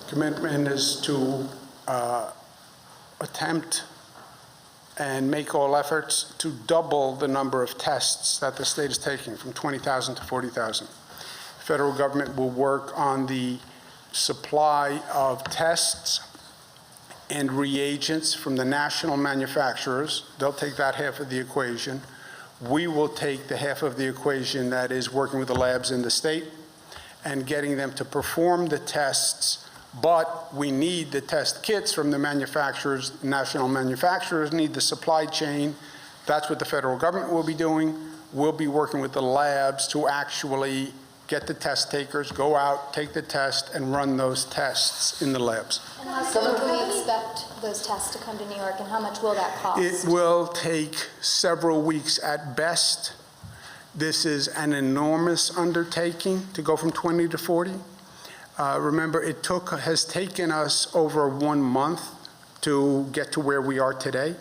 Commitment is to attempt and make all efforts to double the number of tests that the state is taking from 20,000 to 40,000. The federal government will work on the supply of tests and reagents from the national manufacturers. They'll take that half of the equation. We will take the half of the equation that is working with the labs in the state and getting them to perform the tests. But we need the test kits from the manufacturers. National manufacturers need the supply chain. That's what the federal government will be doing. We'll be working with the labs to actually get the test takers, go out, take the test, and run those tests in the labs. And how soon can we expect those tests to come to New York, and how much will that cost? It will take several weeks at best. This is an enormous undertaking to go from 20 to 40. Remember, it has taken us over 1 month to get to where we are today,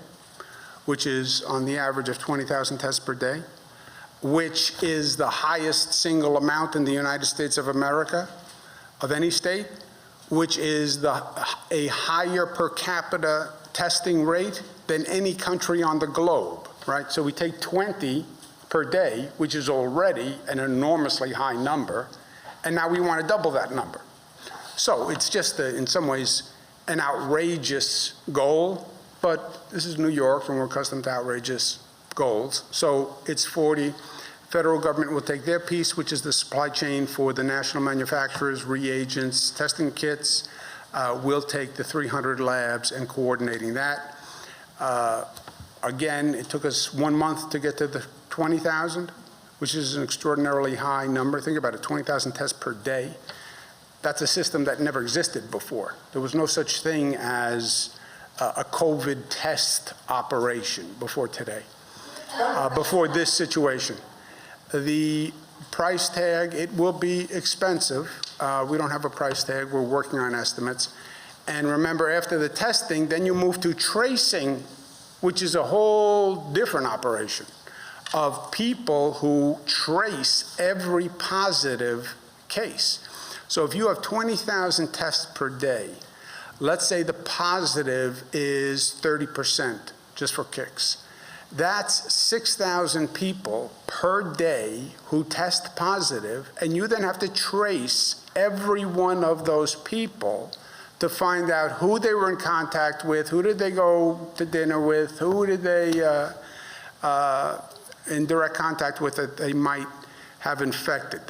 which is on the average of 20,000 tests per day, which is the highest single amount in the United States of America, of any state, which is a higher per capita testing rate than any country on the globe, right? So we take 20 per day, which is already an enormously high number, and now we want to double that number. So it's just, in some ways, an outrageous goal, but this is New York, and we're accustomed to outrageous goals. So it's 40. Federal government will take their piece, which is the supply chain for the national manufacturers, reagents, testing kits. We'll take the 300 labs and coordinating that. Again, it took us 1 month to get to the 20,000, which is an extraordinarily high number. Think about it, 20,000 tests per day. That's a system that never existed before. There was no such thing as a COVID test operation before today, before this situation. The price tag, it will be expensive. We don't have a price tag. We're working on estimates. And remember, after the testing, then you move to tracing, which is a whole different operation of people who trace every positive case. So if you have 20,000 tests per day, let's say the positive is 30%, just for kicks. That's 6,000 people per day who test positive, and you then have to trace every one of those people to find out who they were in contact with, who did they go to dinner with, who did they in direct contact with that they might have infected.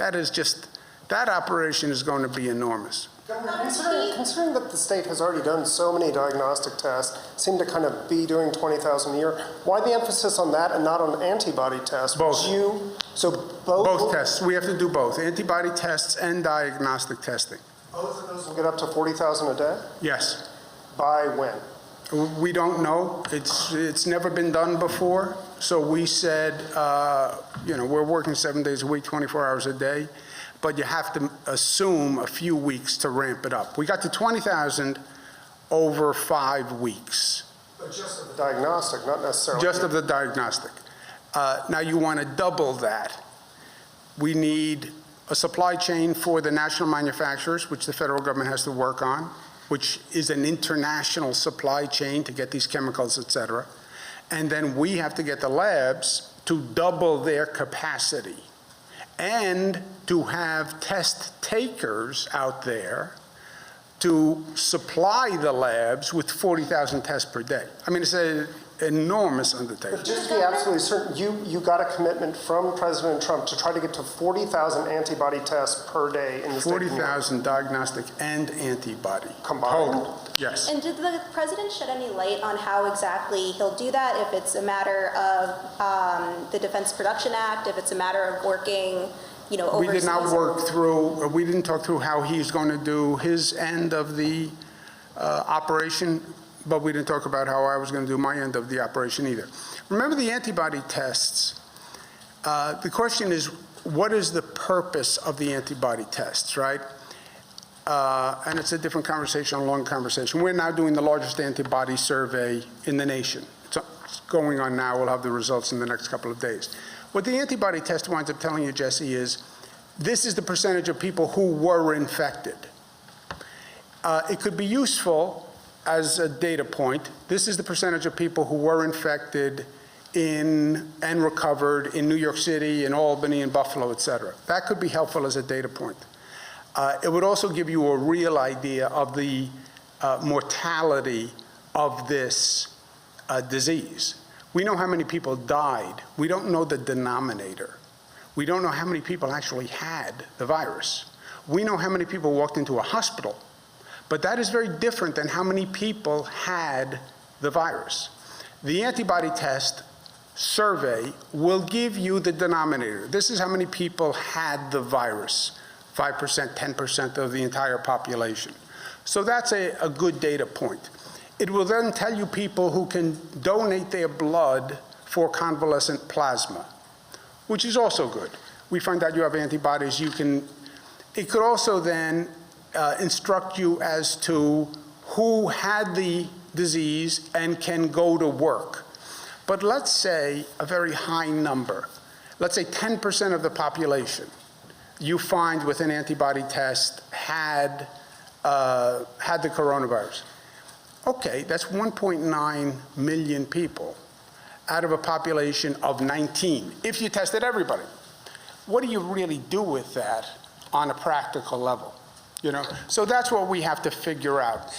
That operation is going to be enormous. Considering that the state has already done so many diagnostic tests, seem to kind of be doing 20,000 a year, why the emphasis on that and not on antibody tests? Both. Both tests. We have to do both, antibody tests and diagnostic testing. Both of those will get up to 40,000 a day? Yes. By when? We don't know. It's never been done before. So we said, we're working 7 days a week, 24 hours a day. But you have to assume a few weeks to ramp it up. We got to 20,000 over 5 weeks. But just of the diagnostic, not necessarily. Just of the diagnostic. Now you want to double that. We need a supply chain for the national manufacturers, which the federal government has to work on, which is an international supply chain to get these chemicals, et cetera. And then we have to get the labs to double their capacity, and to have test takers out there to supply the labs with 40,000 tests per day. I mean, it's an enormous undertaking. But just to be absolutely certain, you got a commitment from President Trump to try to get to 40,000 antibody tests per day in the state of New York. 40,000 diagnostic and antibody. Combined? Total. Yes. And did the president shed any light on how exactly he'll do that? If it's a matter of the Defense Production Act, if it's a matter of working, overseas? We did not work through, we didn't talk through how he's going to do his end of the operation, but we didn't talk about how I was going to do my end of the operation either. Remember the antibody tests. The question is, what is the purpose of the antibody tests, right? And it's a different conversation, a long conversation. We're now doing the largest antibody survey in the nation. It's going on now. We'll have the results in the next couple of days. What the antibody test winds up telling you, Jesse, is this is the percentage of people who were infected. It could be useful as a data point. This is the percentage of people who were infected and recovered in New York City, in Albany, in Buffalo, et cetera. That could be helpful as a data point. It would also give you a real idea of the mortality of this disease. We know how many people died. We don't know the denominator. We don't know how many people actually had the virus. We know how many people walked into a hospital, but that is very different than how many people had the virus. The antibody test survey will give you the denominator. This is how many people had the virus, 5%, 10% of the entire population. So that's a good data point. It will then tell you people who can donate their blood for convalescent plasma, which is also good. We find out you have antibodies, it could also then instruct you as to who had the disease and can go to work. But let's say a very high number, let's say 10% of the population you find with an antibody test had the coronavirus. Okay, that's 1.9 million people out of a population of 19, if you tested everybody. What do you really do with that on a practical level? So that's what we have to figure out.